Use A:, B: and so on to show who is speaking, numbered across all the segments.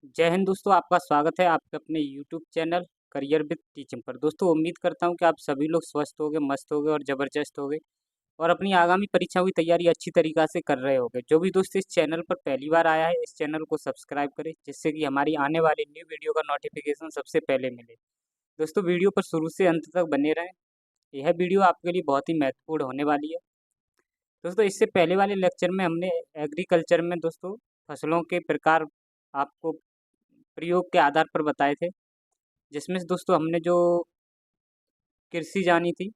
A: जय हिंद दोस्तों, आपका स्वागत है आपके अपने YouTube channel career with teaching पर। दोस्तों उम्मीद करता हूं कि आप सभी लोग स्वस्थ होंगे, मस्त होंगे और ज़बरदस्त होंगे और अपनी आगामी परीक्षाओं की तैयारी अच्छी तरीक़ा से कर रहे होंगे। जो भी दोस्त इस चैनल पर पहली बार आया है, इस चैनल को सब्सक्राइब करें जिससे कि हमारी आने वाली न्यू वीडियो का नोटिफिकेशन सबसे पहले मिले। दोस्तों वीडियो पर शुरू से अंत तक बने रहें, यह वीडियो आपके लिए बहुत ही महत्वपूर्ण होने वाली है। दोस्तों इससे पहले वाले लेक्चर में हमने एग्रीकल्चर में दोस्तों फसलों के प्रकार आपको प्रयोग के आधार पर बताए थे, जिसमें से दोस्तों हमने जो कृषि जानी थी,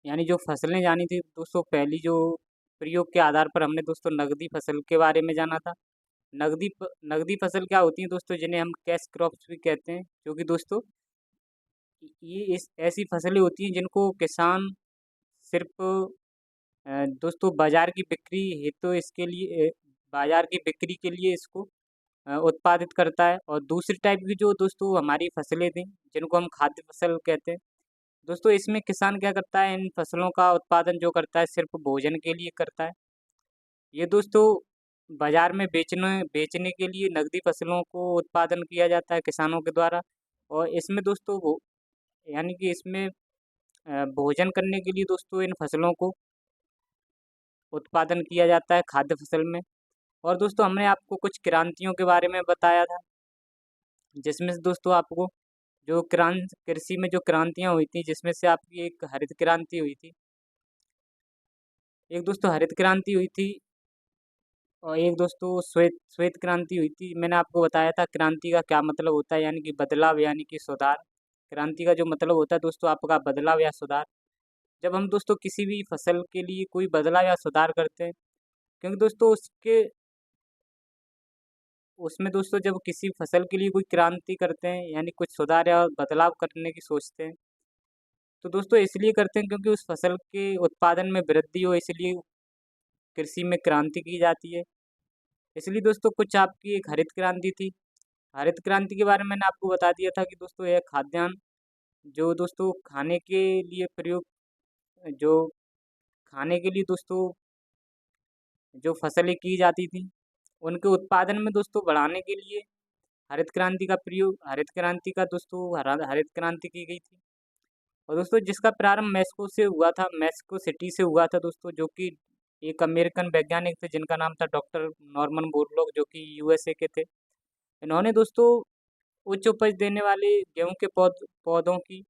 A: यानी जो फसलें जानी थी दोस्तों, पहली जो प्रयोग के आधार पर हमने दोस्तों नकदी फसल के बारे में जाना था। नकदी फसल क्या होती है दोस्तों, जिन्हें हम कैश क्रॉप्स भी कहते हैं, जो कि दोस्तों ये इस ऐसी फसलें होती हैं जिनको किसान सिर्फ दोस्तों बाजार की बिक्री हेतु इसके लिए बाजार की बिक्री के लिए इसको उत्पादित करता है। और दूसरी टाइप की जो दोस्तों हमारी फसलें थी, जिनको हम खाद्य फसल कहते हैं, दोस्तों इसमें किसान क्या करता है, इन फसलों का उत्पादन जो करता है सिर्फ भोजन के लिए करता है। ये दोस्तों बाजार में बेचने बेचने के लिए नकदी फसलों को उत्पादन किया जाता है किसानों के द्वारा। और इसमें दोस्तों वो यानी कि इसमें भोजन करने के लिए दोस्तों इन फसलों को उत्पादन किया जाता है खाद्य फसल में। और दोस्तों हमने आपको कुछ क्रांतियों के बारे में बताया था, जिसमें से दोस्तों आपको जो कृषि में जो क्रांतियाँ हुई थी, जिसमें से आपकी एक हरित क्रांति हुई थी, एक दोस्तों हरित क्रांति हुई थी और एक दोस्तों श्वेत श्वेत क्रांति हुई थी। मैंने आपको बताया था क्रांति का क्या मतलब होता है, यानी कि बदलाव यानी कि सुधार। क्रांति का जो मतलब होता है दोस्तों आपका बदलाव या सुधार। जब हम दोस्तों किसी भी फसल के लिए कोई बदलाव या सुधार करते हैं, क्योंकि दोस्तों उसके उसमें दोस्तों जब किसी फसल के लिए कोई क्रांति करते हैं, यानी कुछ सुधार या बदलाव करने की सोचते हैं, तो दोस्तों इसलिए करते हैं क्योंकि उस फसल के उत्पादन में वृद्धि हो, इसलिए कृषि में क्रांति की जाती है। इसलिए दोस्तों कुछ आपकी एक हरित क्रांति थी। हरित क्रांति के बारे में मैंने आपको बता दिया था कि दोस्तों यह खाद्यान्न जो दोस्तों खाने के लिए प्रयोग जो खाने के लिए दोस्तों जो फसलें की जाती थी, उनके उत्पादन में दोस्तों बढ़ाने के लिए हरित क्रांति का दोस्तों हरित क्रांति की गई थी। और दोस्तों जिसका प्रारंभ मैस्को से हुआ था, मैस्को सिटी से हुआ था दोस्तों, जो कि एक अमेरिकन वैज्ञानिक थे जिनका नाम था डॉक्टर नॉर्मन बोरलॉग, जो कि यूएसए के थे। इन्होंने दोस्तों उच्च उपज देने वाले गेहूं के पौधों की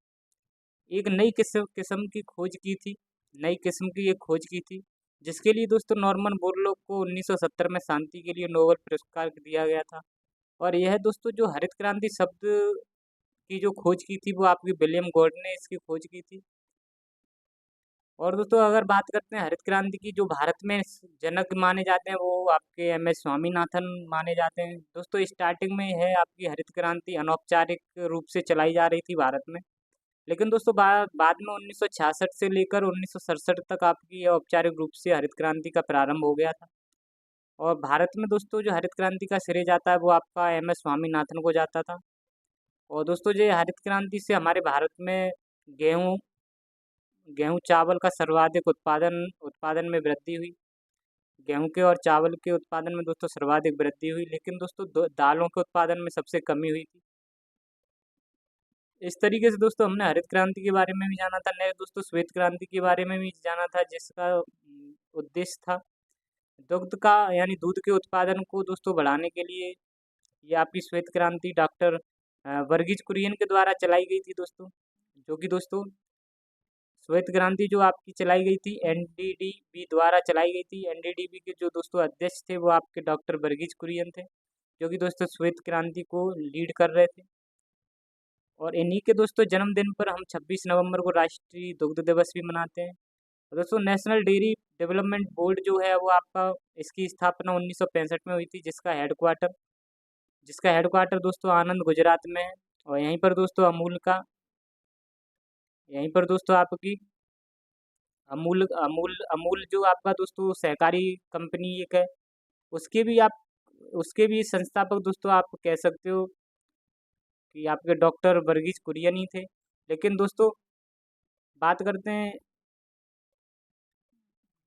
A: एक नई किस्म किस्म की खोज की थी, नई किस्म की एक खोज की थी, जिसके लिए दोस्तों नॉर्मन बोरलॉग को 1970 में शांति के लिए नोबेल पुरस्कार दिया गया था। और यह दोस्तों जो हरित क्रांति शब्द की जो खोज की थी, वो आपकी विलियम गॉर्ड ने इसकी खोज की थी। और दोस्तों अगर बात करते हैं हरित क्रांति की, जो भारत में जनक माने जाते हैं वो आपके एम एस स्वामीनाथन माने जाते हैं। दोस्तों स्टार्टिंग में है आपकी हरित क्रांति अनौपचारिक रूप से चलाई जा रही थी भारत में, लेकिन दोस्तों बाद में 1966 से लेकर 1967 तक आपकी यह औपचारिक रूप से हरित क्रांति का प्रारंभ हो गया था। और भारत में दोस्तों जो हरित क्रांति का श्रेय जाता है वो आपका एम एस स्वामीनाथन को जाता था। और दोस्तों ये हरित क्रांति से हमारे भारत में गेहूँ गेहूँ चावल का सर्वाधिक उत्पादन उत्पादन में वृद्धि हुई। गेहूँ के और चावल के उत्पादन में दोस्तों सर्वाधिक वृद्धि हुई, लेकिन दोस्तों दालों के उत्पादन में सबसे कमी हुई थी। इस तरीके से दोस्तों हमने हरित क्रांति के बारे में भी जाना था। नेक्स्ट दोस्तों श्वेत क्रांति के बारे में भी जाना था, जिसका उद्देश्य था दुग्ध का यानी दूध के उत्पादन को दोस्तों बढ़ाने के लिए। ये आपकी श्वेत क्रांति डॉक्टर वर्गीज कुरियन के द्वारा चलाई गई थी दोस्तों, जो कि दोस्तों श्वेत क्रांति जो आपकी चलाई गई थी एनडीडीबी द्वारा चलाई गई थी। एनडीडीबी के जो दोस्तों अध्यक्ष थे वो आपके डॉक्टर वर्गीज कुरियन थे, जो कि दोस्तों श्वेत क्रांति को लीड कर रहे थे। और इन्हीं के दोस्तों जन्मदिन पर हम 26 नवंबर को राष्ट्रीय दुग्ध दिवस भी मनाते हैं। और दोस्तों नेशनल डेयरी डेवलपमेंट बोर्ड जो है वो आपका इसकी स्थापना 1965 में हुई थी, जिसका हेडक्वार्टर दोस्तों आनंद गुजरात में है। और यहीं पर दोस्तों आपकी अमूल अमूल अमूल जो आपका दोस्तों सहकारी कंपनी एक है, उसके भी आप उसके भी संस्थापक दोस्तों आप कह सकते हो कि आपके डॉक्टर वर्गीज कुरियन ही थे। लेकिन दोस्तों बात करते हैं,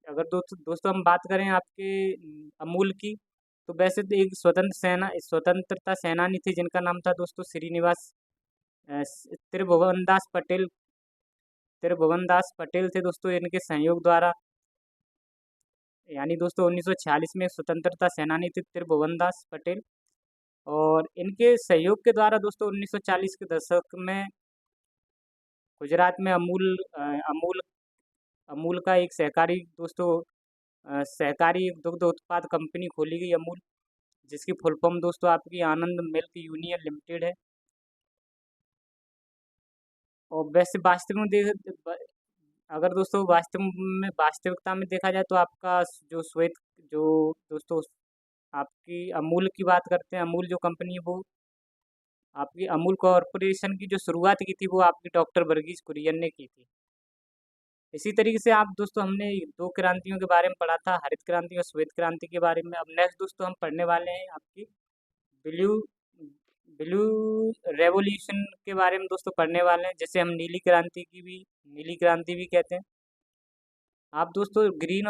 A: अगर दोस्तों दोस्तों हम बात करें आपके अमूल की, तो वैसे तो एक स्वतंत्रता सेनानी थे जिनका नाम था दोस्तों श्रीनिवास त्रिभुवन दास पटेल थे दोस्तों। इनके सहयोग द्वारा यानी दोस्तों 1946 में स्वतंत्रता सेनानी थे त्रिभुवन दास पटेल, और इनके सहयोग के द्वारा दोस्तों 1940 के दशक में गुजरात में अमूल अमूल का एक सहकारी दोस्तों सहकारी दुग्ध उत्पाद कंपनी खोली गई अमूल, जिसकी फुल फॉर्म दोस्तों आपकी आनंद मिल्क यूनियन लिमिटेड है। और वैसे वास्तव में अगर दोस्तों वास्तविकता में देखा जाए तो आपका जो श्वेत जो दोस्तों आपकी अमूल की बात करते हैं, अमूल जो कंपनी है वो आपकी अमूल कॉरपोरेशन की जो शुरुआत की थी वो आपकी डॉक्टर वर्गीज कुरियन ने की थी। इसी तरीके से आप दोस्तों हमने दो क्रांतियों के बारे में पढ़ा था, हरित क्रांति और श्वेत क्रांति के बारे में। अब नेक्स्ट दोस्तों हम पढ़ने वाले हैं आपकी ब्लू ब्लू रेवोल्यूशन के बारे में दोस्तों पढ़ने वाले हैं, जिसे हम नीली क्रांति भी कहते हैं। आप दोस्तों ग्रीन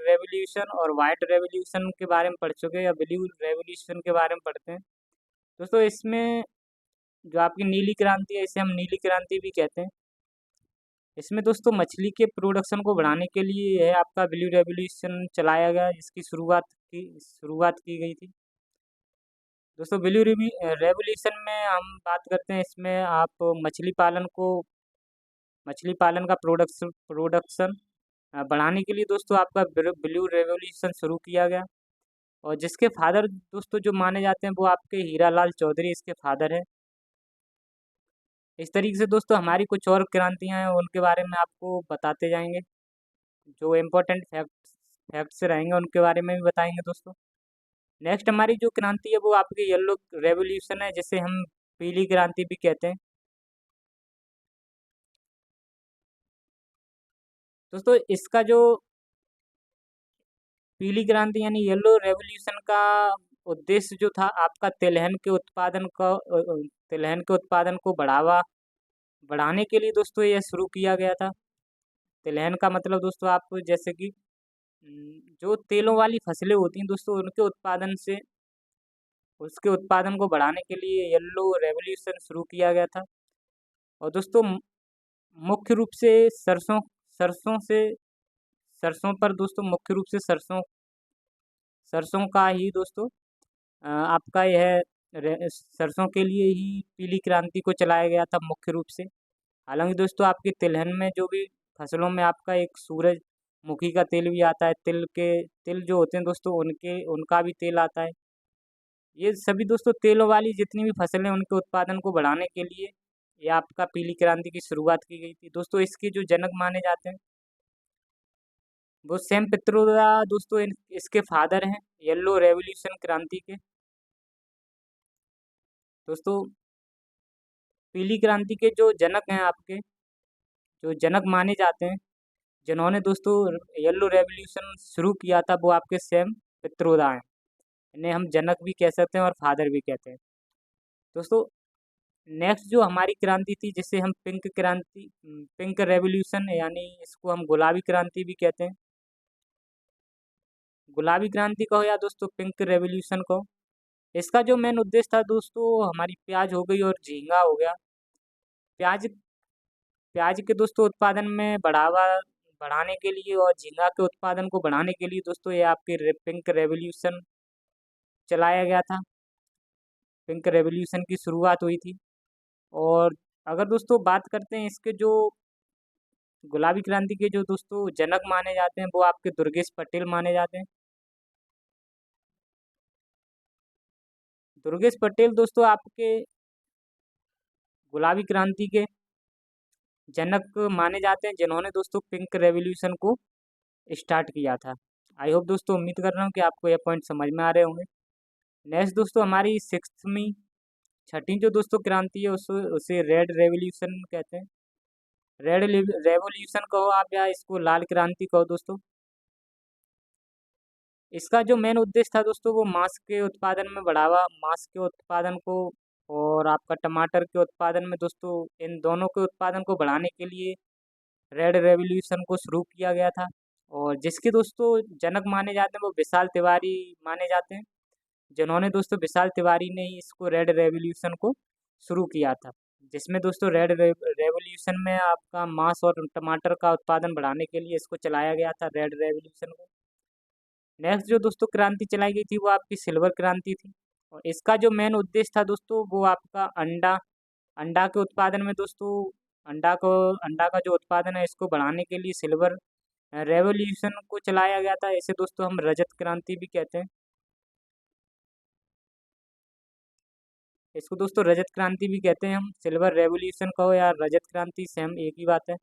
A: रेवोल्यूशन और वाइट रेवोल्यूशन के बारे में पढ़ चुके हैं, या ब्लू रेवोल्यूशन के बारे में पढ़ते हैं दोस्तों। इसमें जो आपकी नीली क्रांति है इसे हम नीली क्रांति भी कहते हैं। इसमें दोस्तों मछली के प्रोडक्शन को बढ़ाने के लिए यह आपका ब्लू रेवोल्यूशन चलाया गया, जिसकी शुरुआत की गई थी दोस्तों। ब्लू रेवोल्यूशन में हम बात करते हैं, इसमें आप मछली पालन का प्रोडक्शन बढ़ाने के लिए दोस्तों आपका ब्लू रेवोल्यूशन शुरू किया गया, और जिसके फादर दोस्तों जो माने जाते हैं वो आपके हीरालाल चौधरी इसके फादर है। इस तरीके से दोस्तों हमारी कुछ और क्रांतियां हैं, उनके बारे में आपको बताते जाएंगे, जो इम्पोर्टेंट फैक्ट्स रहेंगे उनके बारे में भी बताएंगे दोस्तों। नेक्स्ट हमारी जो क्रांति है वो आपकी येलो रेवोल्यूशन है, जिसे हम पीली क्रांति भी कहते हैं दोस्तों। इसका जो पीली क्रांति यानी येलो रेवोल्यूशन का उद्देश्य जो था आपका तिलहन के उत्पादन को बढ़ाने के लिए दोस्तों यह शुरू किया गया था। तिलहन का मतलब दोस्तों आप जैसे कि जो तेलों वाली फसलें होती हैं दोस्तों उसके उत्पादन को बढ़ाने के लिए येलो रेवोल्यूशन शुरू किया गया था। और दोस्तों मुख्य रूप से सरसों से सरसों पर दोस्तों मुख्य रूप से सरसों का ही दोस्तों आपका यह सरसों के लिए ही पीली क्रांति को चलाया गया था मुख्य रूप से। हालांकि दोस्तों आपकी तिलहन में जो भी फसलों में आपका एक सूरजमुखी का तेल भी आता है, तिल जो होते हैं दोस्तों उनका भी तेल आता है। ये सभी दोस्तों तेलों वाली जितनी भी फसलें हैं उनके उत्पादन को बढ़ाने के लिए ये आपका पीली क्रांति की शुरुआत की गई थी दोस्तों। इसके जो जनक माने जाते हैं वो सैम पित्रोदा दोस्तों इसके फादर हैं येलो रेवोल्यूशन क्रांति के दोस्तों। पीली क्रांति के जो जनक हैं आपके जो जनक माने जाते हैं जिन्होंने दोस्तों येलो रेवोल्यूशन शुरू किया था वो आपके सैम पित्रोदा हैं। इन्हें हम जनक भी कह सकते हैं और फादर भी कहते हैं दोस्तों। नेक्स्ट जो हमारी क्रांति थी जिसे हम पिंक रेवोल्यूशन यानी इसको हम गुलाबी क्रांति भी कहते हैं। गुलाबी क्रांति कहो या दोस्तों पिंक रेवोल्यूशन कहो, इसका जो मेन उद्देश्य था दोस्तों हमारी प्याज हो गई और झींगा हो गया। प्याज प्याज के दोस्तों उत्पादन में बढ़ाने के लिए और झींगा के उत्पादन को बढ़ाने के लिए दोस्तों ये आपकी पिंक रेवोल्यूशन चलाया गया था। पिंक रेवोल्यूशन की शुरुआत हुई थी। और अगर दोस्तों बात करते हैं इसके जो गुलाबी क्रांति के जो दोस्तों जनक माने जाते हैं वो आपके दुर्गेश पटेल माने जाते हैं। दुर्गेश पटेल दोस्तों आपके गुलाबी क्रांति के जनक माने जाते हैं जिन्होंने दोस्तों पिंक रेवोल्यूशन को स्टार्ट किया था। आई होप दोस्तों उम्मीद कर रहा हूँ कि आपको यह पॉइंट समझ में आ रहे होंगे। नेक्स्ट दोस्तों हमारी छठी जो दोस्तों क्रांति है उसे रेड रेवोल्यूशन कहते हैं। रेड रेवोल्यूशन कहो आप या इसको लाल क्रांति कहो दोस्तों। इसका जो मेन उद्देश्य था दोस्तों वो मांस के उत्पादन को और आपका टमाटर के उत्पादन में दोस्तों इन दोनों के उत्पादन को बढ़ाने के लिए रेड रेवोल्यूशन को शुरू किया गया था। और जिसके दोस्तों जनक माने जाते हैं वो विशाल तिवारी माने जाते हैं, जिन्होंने दोस्तों विशाल तिवारी ने ही इसको रेड रेवोल्यूशन को शुरू किया था, जिसमें दोस्तों रेवोल्यूशन में आपका मांस और टमाटर का उत्पादन बढ़ाने के लिए इसको चलाया गया था, रेड रेवोल्यूशन को। नेक्स्ट जो दोस्तों क्रांति चलाई गई थी वो आपकी सिल्वर क्रांति थी, और इसका जो मेन उद्देश्य था दोस्तों वो आपका अंडा अंडा के उत्पादन में दोस्तों अंडा को अंडा का जो उत्पादन है इसको बढ़ाने के लिए सिल्वर रेवोल्यूशन को चलाया गया था। इसे दोस्तों हम रजत क्रांति भी कहते हैं। इसको दोस्तों रजत क्रांति भी कहते हैं हम, सिल्वर रेवोल्यूशन कहो या रजत क्रांति सेम एक ही बात है।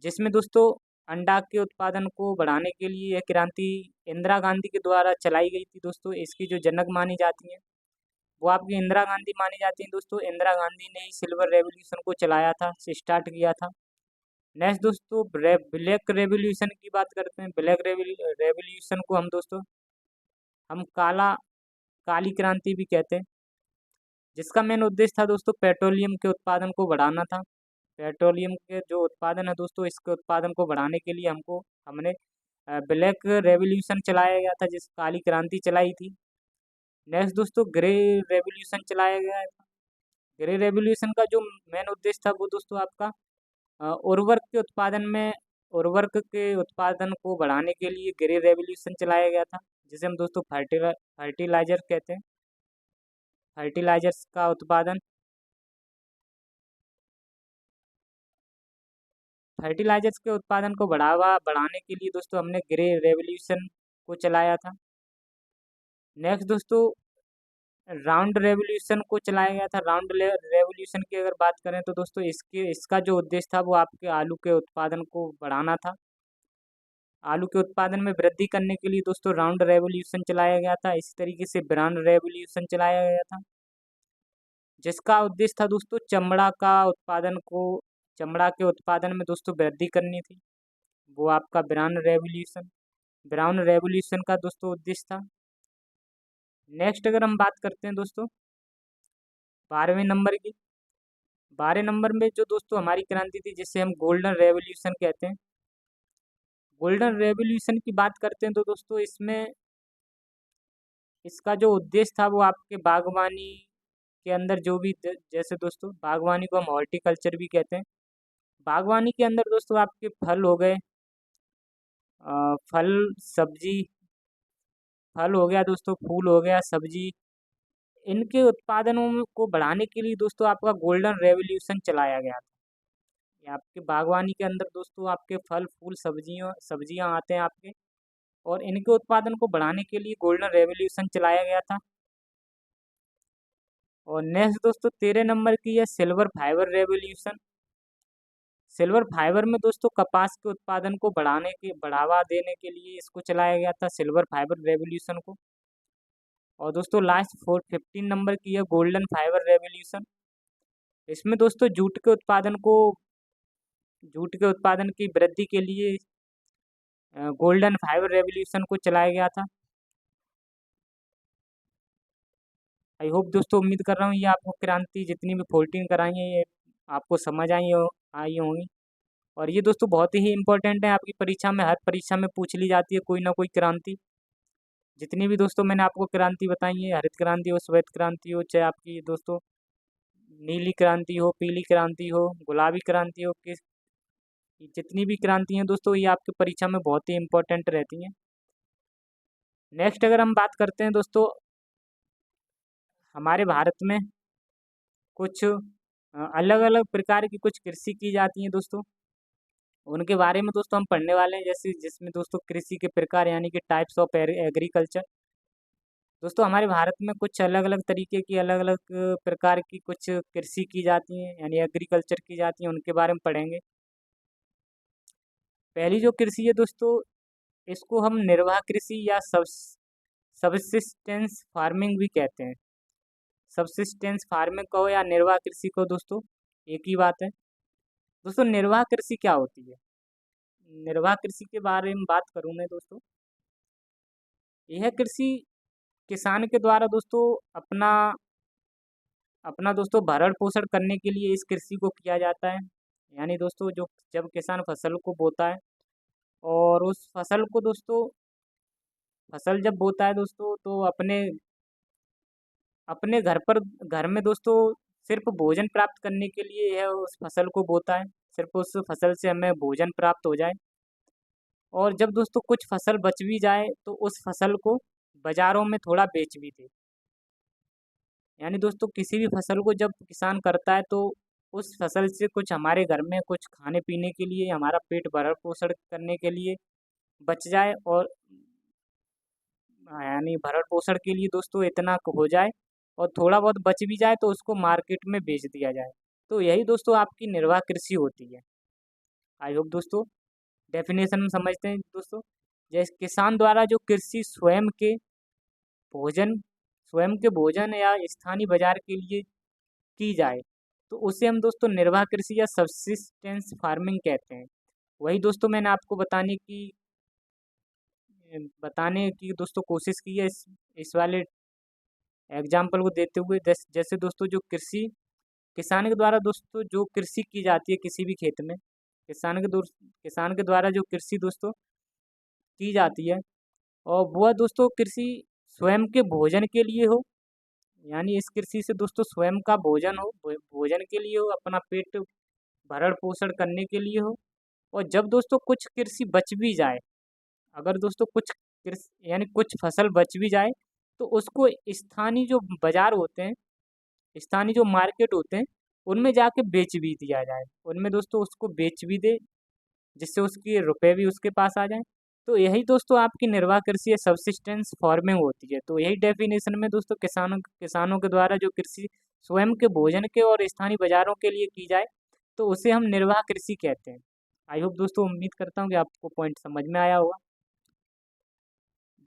A: जिसमें दोस्तों अंडा के उत्पादन को बढ़ाने के लिए यह क्रांति इंदिरा गांधी के द्वारा चलाई गई थी दोस्तों। इसकी जो जनक मानी जाती हैं वो आपकी इंदिरा गांधी मानी जाती हैं दोस्तों। इंदिरा गांधी ने ही सिल्वर रेवोल्यूशन को चलाया था, से स्टार्ट किया था। नेक्स्ट दोस्तों ब्लैक रेवोल्यूशन की बात करते हैं। ब्लैक रेवोल्यूशन को हम काली क्रांति भी कहते हैं, जिसका मेन उद्देश्य था दोस्तों पेट्रोलियम के उत्पादन को बढ़ाना था। पेट्रोलियम के जो उत्पादन है दोस्तों इसके उत्पादन को बढ़ाने के लिए हमने ब्लैक रेवोल्यूशन चलाया गया था, जिस काली क्रांति चलाई थी। नेक्स्ट दोस्तों ग्रे रेवोल्यूशन चलाया गया है। ग्रे रेवोल्यूशन का जो मेन उद्देश्य था वो दोस्तों आपका उर्वरक के उत्पादन को बढ़ाने के लिए ग्रे रेवोल्यूशन चलाया गया था, जिसे हम दोस्तों फर्टिलाइजर कहते हैं। फर्टिलाइजर्स का उत्पादन फर्टिलाइजर्स के उत्पादन को बढ़ाने के लिए दोस्तों हमने ग्रे रेवोल्यूशन को चलाया था। नेक्स्ट दोस्तों राउंड रेवोल्यूशन को चलाया गया था। राउंड रेवोल्यूशन की अगर बात करें तो दोस्तों इसका जो उद्देश्य था वो आपके आलू के उत्पादन को बढ़ाना था। आलू के उत्पादन में वृद्धि करने के लिए दोस्तों राउंड रेवोल्यूशन चलाया गया था। इसी तरीके से ब्रांड रेवोल्यूशन चलाया गया था, जिसका उद्देश्य था दोस्तों चमड़ा के उत्पादन में दोस्तों वृद्धि करनी थी। वो आपका ब्राउन रेवोल्यूशन का दोस्तों उद्देश्य था। नेक्स्ट अगर हम बात करते हैं दोस्तों 12वें नंबर की, 12 नंबर में जो दोस्तों हमारी क्रांति थी जिसे हम गोल्डन रेवोल्यूशन कहते हैं। गोल्डन रेवोल्यूशन की बात करते हैं तो दोस्तों इसका जो उद्देश्य था वो आपके बागवानी के अंदर जो भी जैसे दोस्तों बागवानी को हम हॉर्टिकल्चर भी कहते हैं। बागवानी के अंदर दोस्तों आपके फल हो गए, फल सब्जी फल हो गया दोस्तों, फूल हो गया, सब्जी, इनके उत्पादनों को बढ़ाने के लिए दोस्तों आपका गोल्डन रेवोल्यूशन चलाया गया था। ये आपके बागवानी के अंदर दोस्तों आपके फल फूल सब्जियां आते हैं आपके, और इनके उत्पादन को बढ़ाने के लिए गोल्डन रेवोल्यूशन चलाया गया था। और नेक्स्ट दोस्तों 13 नंबर की है silver fibre revolution. Silver fibre में दोस्तों कपास के उत्पादन को बढ़ावा देने के लिए इसको चलाया गया था, सिल्वर फाइबर रेवोल्यूशन को। और दोस्तों लास्ट 15 नंबर की है गोल्डन फाइबर रेवोल्यूशन। इसमें दोस्तों जूट के उत्पादन की वृद्धि के लिए गोल्डन फाइबर रेवोल्यूशन को चलाया गया था। आई होप दोस्तों, उम्मीद कर रहा हूँ ये आपको क्रांति जितनी भी 14 कराई है ये आपको समझ आई होंगी। और ये दोस्तों बहुत ही इंपॉर्टेंट है, आपकी परीक्षा में हर परीक्षा में पूछ ली जाती है कोई ना कोई क्रांति। जितनी भी दोस्तों मैंने आपको क्रांति बताई है, हरित क्रांति हो, श्वेत क्रांति हो, चाहे आपकी दोस्तों नीली क्रांति हो, पीली क्रांति हो, गुलाबी क्रांति हो, जितनी भी क्रांति हैं दोस्तों ये आपकी परीक्षा में बहुत ही इंपॉर्टेंट रहती हैं। नेक्स्ट अगर हम बात करते हैं दोस्तों हमारे भारत में कुछ अलग अलग प्रकार की कुछ कृषि की जाती हैं दोस्तों, उनके बारे में दोस्तों हम पढ़ने वाले हैं। जैसे जिसमें दोस्तों कृषि के प्रकार यानी कि टाइप्स ऑफ एग्रीकल्चर। दोस्तों हमारे भारत में कुछ अलग अलग तरीके की अलग अलग प्रकार की कुछ कृषि की जाती हैं यानी एग्रीकल्चर की जाती हैं, उनके बारे में पढ़ेंगे। पहली जो कृषि है दोस्तों इसको हम निर्वाह कृषि या सबसिस्टेंस फार्मिंग भी कहते हैं। सबसिस्टेंस फार्मिंग कहो या निर्वाह कृषि को दोस्तों एक ही बात है। दोस्तों निर्वाह कृषि क्या होती है? निर्वाह कृषि के बारे में बात करूँ मैं दोस्तों, यह कृषि किसान के द्वारा दोस्तों अपना अपना दोस्तों भरण पोषण करने के लिए इस कृषि को किया जाता है। यानी दोस्तों जब किसान फसल को बोता है और उस फसल को दोस्तों, फसल जब बोता है दोस्तों तो अपने अपने घर में दोस्तों सिर्फ भोजन प्राप्त करने के लिए यह उस फसल को बोता है, सिर्फ उस फसल से हमें भोजन प्राप्त हो जाए। और जब दोस्तों कुछ फसल बच भी जाए तो उस फसल को बाजारों में थोड़ा बेच भी दे। यानी दोस्तों किसी भी फसल को जब किसान करता है तो उस फसल से कुछ हमारे घर में कुछ खाने पीने के लिए, हमारा पेट भरण पोषण करने के लिए बच जाए, और यानी भरण पोषण के लिए दोस्तों इतना हो जाए, और थोड़ा बहुत बच भी जाए तो उसको मार्केट में बेच दिया जाए। तो यही दोस्तों आपकी निर्वाह कृषि होती है। आई होप दोस्तों डेफिनेशन में समझते हैं दोस्तों। जैसे किसान द्वारा जो कृषि भोजन स्वयं के भोजन या स्थानीय बाजार के लिए की जाए तो उसे हम दोस्तों निर्वाह कृषि या सब्सिस्टेंस फार्मिंग कहते हैं। वही दोस्तों मैंने आपको बताने की दोस्तों कोशिश की है इस वाले एग्जाम्पल को देते हुए। जैसे दोस्तों जो कृषि किसान के द्वारा दोस्तों जो कृषि की जाती है किसी भी खेत में, किसान के द्वारा जो कृषि दोस्तों की जाती है, और वह दोस्तों कृषि स्वयं के भोजन के लिए हो, यानी इस कृषि से दोस्तों स्वयं का भोजन हो, भोजन के लिए हो, अपना पेट भरण पोषण करने के लिए हो। और जब दोस्तों कुछ कृषि बच भी जाए, अगर दोस्तों कुछ कृषि यानी कुछ फसल बच भी जाए तो उसको स्थानीय जो बाजार होते हैं, स्थानीय जो मार्केट होते हैं, उनमें जाके बेच भी दिया जाए, उनमें दोस्तों उसको बेच भी दे, जिससे उसके रुपए भी उसके पास आ जाएं। तो यही दोस्तों आपकी निर्वाह कृषि या सब्सिस्टेंस फार्मिंग होती है। तो यही डेफिनेशन में दोस्तों किसानों के द्वारा जो कृषि स्वयं के भोजन के और स्थानीय बाजारों के लिए की जाए तो उसे हम निर्वाह कृषि कहते हैं। आई होप दोस्तों, उम्मीद करता हूँ कि आपको पॉइंट समझ में आया होगा।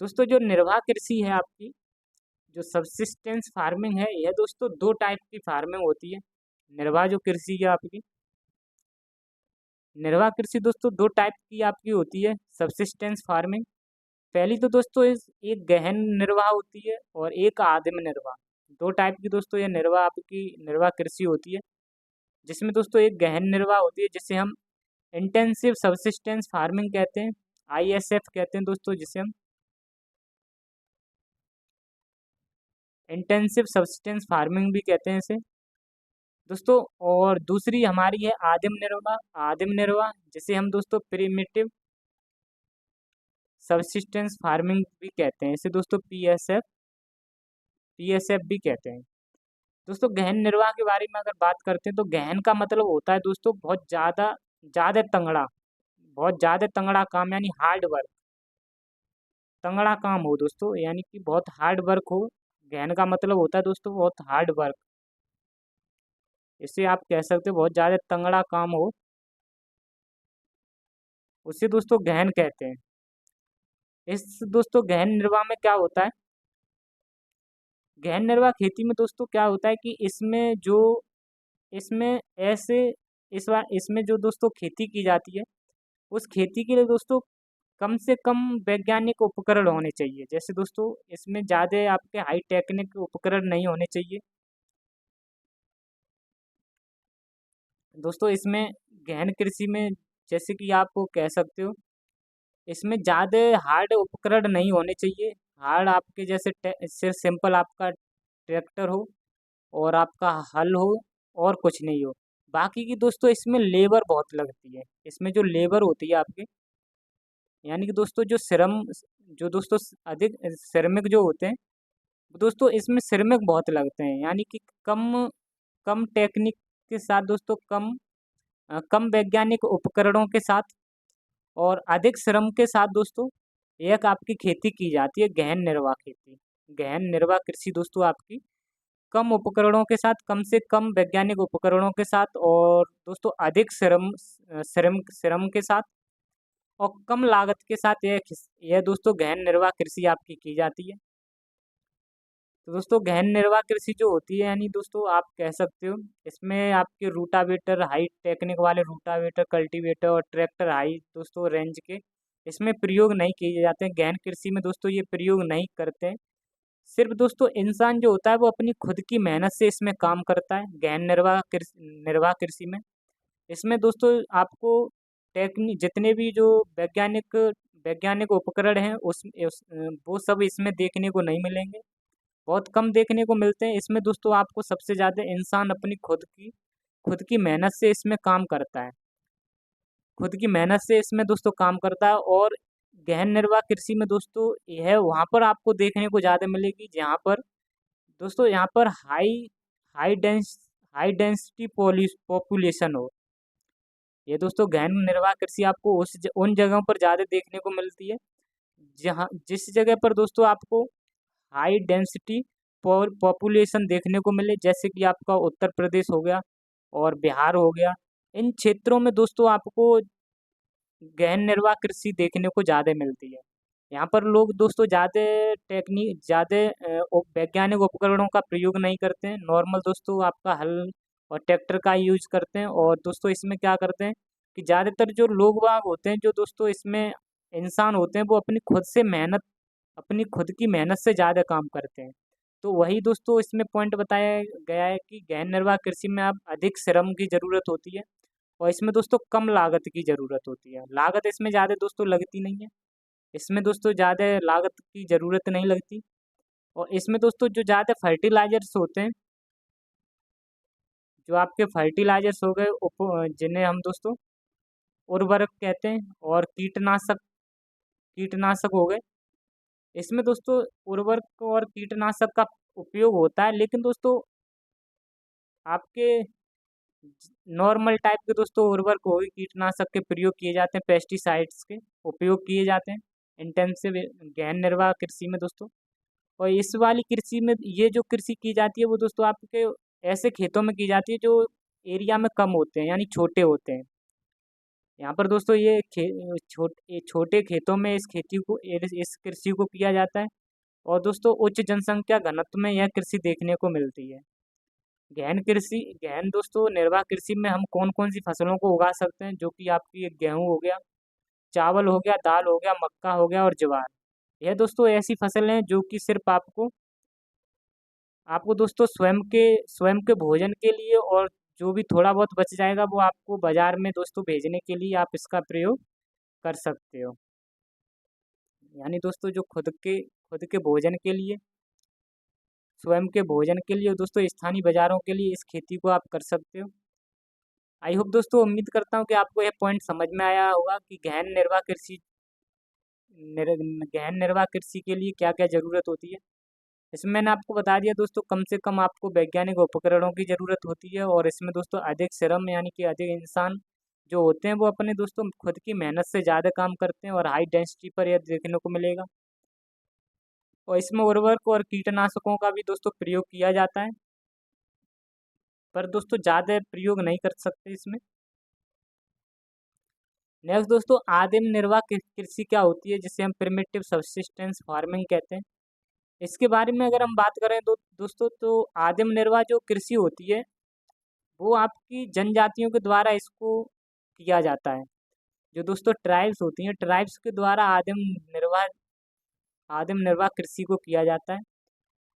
A: दोस्तों जो निर्वाह कृषि है आपकी, जो सब्सिस्टेंस फार्मिंग है, यह दोस्तों दो टाइप की फार्मिंग होती है। निर्वाह जो कृषि है आपकी, निर्वाह कृषि दोस्तों दो टाइप की आपकी होती है सब्सिस्टेंस फार्मिंग। पहली तो दोस्तों इस एक गहन निर्वाह होती है और एक आदिम निर्वाह। दो टाइप की दोस्तों ये निर्वाह आपकी निर्वाह कृषि होती है, जिसमें दोस्तों एक गहन निर्वाह होती है जिसे हम इंटेंसिव सब्सिस्टेंस फार्मिंग कहते हैं, ISF कहते हैं दोस्तों, जिसे हम इंटेंसिव सब्सिस्टेंस फार्मिंग भी कहते हैं इसे दोस्तों। और दूसरी हमारी है आदिम निर्वाह जिसे हम दोस्तों प्रिमिटिव सब्सिस्टेंस फार्मिंग भी कहते हैं, इसे दोस्तों PSF भी कहते हैं दोस्तों। गहन निर्वाह के बारे में अगर बात करते हैं तो गहन का मतलब होता है दोस्तों बहुत ज़्यादा ज़्यादा तंगड़ा, बहुत ज़्यादा तंगड़ा काम, यानी हार्ड वर्क, तंगड़ा काम हो दोस्तों, यानी कि बहुत हार्ड वर्क हो। गहन का मतलब होता है दोस्तों बहुत हार्ड वर्क, इसे आप कह सकते हो बहुत ज़्यादा तंगड़ा काम हो, उसे दोस्तों गहन कहते हैं। इस दोस्तों गहन निर्वाह में क्या होता है, गहन निर्वाह खेती में दोस्तों क्या होता है कि इसमें ऐसे इसमें जो दोस्तों खेती की जाती है, उस खेती के लिए दोस्तों कम से कम वैज्ञानिक उपकरण होने चाहिए। जैसे दोस्तों इसमें ज़्यादा आपके हाई टेक्निक उपकरण नहीं होने चाहिए दोस्तों। इसमें गहन कृषि में जैसे कि आप कह सकते हो इसमें ज़्यादा हार्ड उपकरण नहीं होने चाहिए। हार्ड आपके जैसे सिर्फ सिंपल आपका ट्रैक्टर हो और आपका हल हो और कुछ नहीं हो। बाकी की दोस्तों इसमें लेबर बहुत लगती है, इसमें जो लेबर होती है आपके, यानी कि दोस्तों जो दोस्तों अधिक श्रमिक जो होते हैं दोस्तों, इसमें श्रमिक बहुत लगते हैं, यानी कि कम कम टेक्निक के साथ दोस्तों, कम वैज्ञानिक उपकरणों के साथ और अधिक श्रम के साथ दोस्तों एक आपकी खेती की जाती है गहन निर्वाह खेती। गहन निर्वाह कृषि दोस्तों आपकी कम उपकरणों के साथ, कम से कम वैज्ञानिक उपकरणों के साथ और दोस्तों अधिक श्रम के साथ और कम लागत के साथ यह दोस्तों गहन निर्वाह कृषि आपकी की जाती है। तो दोस्तों गहन निर्वाह कृषि जो होती है, यानी दोस्तों आप कह सकते हो इसमें आपके रूटावेटर, हाई टेक्निक वाले रूटावेटर, कल्टीवेटर और ट्रैक्टर हाई दोस्तों रेंज के इसमें प्रयोग नहीं किए जाते हैं। गहन कृषि में दोस्तों ये प्रयोग नहीं करते हैं। सिर्फ दोस्तों इंसान जो होता है वो अपनी खुद की मेहनत से इसमें काम करता है गहन निर्वाह कृषि में। इसमें दोस्तों आपको जितने भी जो वैज्ञानिक वैज्ञानिक उपकरण हैं वो सब इसमें देखने को नहीं मिलेंगे। बहुत कम देखने को मिलते हैं। इसमें दोस्तों आपको सबसे ज़्यादा इंसान अपनी खुद की मेहनत से इसमें काम करता है। खुद की मेहनत से इसमें दोस्तों काम करता है। और गहन निर्वाह कृषि में दोस्तों यह वहाँ पर आपको देखने को ज़्यादा मिलेगी जहाँ पर दोस्तों यहाँ पर high dense high density population हो। ये दोस्तों गहन निर्वाह कृषि आपको उन जगहों पर ज़्यादा देखने को मिलती है जहाँ जिस जगह पर दोस्तों आपको हाई डेंसिटी पॉपुलेशन देखने को मिले, जैसे कि आपका उत्तर प्रदेश हो गया और बिहार हो गया। इन क्षेत्रों में दोस्तों आपको गहन निर्वाह कृषि देखने को ज़्यादा मिलती है। यहाँ पर लोग दोस्तों ज़्यादा वैज्ञानिक उपकरणों का प्रयोग नहीं करते हैं। नॉर्मल दोस्तों आपका हल और ट्रैक्टर का यूज करते हैं। और दोस्तों इसमें क्या करते हैं कि ज़्यादातर जो लोग वाग होते हैं, जो दोस्तों इसमें इंसान होते हैं, वो अपनी खुद की मेहनत से ज़्यादा काम करते हैं। तो वही दोस्तों इसमें पॉइंट बताया गया है कि गहन निर्वाह कृषि में अब अधिक श्रम की ज़रूरत होती है और इसमें दोस्तों कम लागत की ज़रूरत होती है। लागत इसमें ज़्यादा दोस्तों लगती नहीं है। इसमें दोस्तों ज़्यादा लागत की ज़रूरत नहीं लगती। और इसमें दोस्तों जो ज़्यादा फर्टिलाइजर्स होते हैं, जो आपके फर्टिलाइजर्स हो गए जिन्हें हम दोस्तों उर्वरक कहते हैं, और कीटनाशक कीटनाशक हो गए। इसमें दोस्तों उर्वरक और कीटनाशक का उपयोग होता है, लेकिन दोस्तों आपके नॉर्मल टाइप के दोस्तों उर्वरक हो गए, कीटनाशक के प्रयोग किए जाते हैं, पेस्टिसाइड्स के उपयोग किए जाते हैं इंटेंसिव गहन निर्वाह कृषि में दोस्तों। और इस वाली कृषि में ये जो कृषि की जाती है वो दोस्तों आपके ऐसे खेतों में की जाती है जो एरिया में कम होते हैं, यानी छोटे होते हैं। यहाँ पर दोस्तों छोटे खेतों में इस कृषि को किया जाता है। और दोस्तों उच्च जनसंख्या घनत्व में यह कृषि देखने को मिलती है। गहन दोस्तों निर्वाह कृषि में हम कौन कौन सी फसलों को उगा सकते हैं, जो कि आपकी गेहूँ हो गया, चावल हो गया, दाल हो गया, मक्का हो गया और ज्वार। यह दोस्तों ऐसी फसल हैं जो कि सिर्फ आपको आपको दोस्तों स्वयं के भोजन के लिए, और जो भी थोड़ा बहुत बच जाएगा वो आपको बाजार में दोस्तों भेजने के लिए आप इसका प्रयोग कर सकते हो। यानी दोस्तों जो खुद के भोजन के लिए, स्वयं के भोजन के लिए, दोस्तों स्थानीय बाजारों के लिए इस खेती को आप कर सकते हो। आई होप दोस्तों, उम्मीद करता हूँ कि आपको यह पॉइंट समझ में आया होगा कि गहन निर्वाह कृषि के लिए क्या क्या ज़रूरत होती है। इसमें मैंने आपको बता दिया दोस्तों, कम से कम आपको वैज्ञानिक उपकरणों की ज़रूरत होती है। और इसमें दोस्तों अधिक श्रम, यानी कि अधिक इंसान जो होते हैं वो अपने दोस्तों खुद की मेहनत से ज़्यादा काम करते हैं और हाई डेंसिटी पर यह देखने को मिलेगा। और इसमें उर्वरक और कीटनाशकों का भी दोस्तों प्रयोग किया जाता है, पर दोस्तों ज़्यादा प्रयोग नहीं कर सकते इसमें। नेक्स्ट दोस्तों, आदिम निर्वाह कृषि क्या होती है, जिसे हम प्रिमिटिव सब्सिस्टेंस फार्मिंग कहते हैं। इसके बारे में अगर हम बात करें तो दोस्तों, तो आदिम निर्वाह जो कृषि होती है वो आपकी जनजातियों के द्वारा इसको किया जाता है। जो दोस्तों ट्राइब्स होती हैं, ट्राइब्स के द्वारा आदिम निर्वाह कृषि को किया जाता है।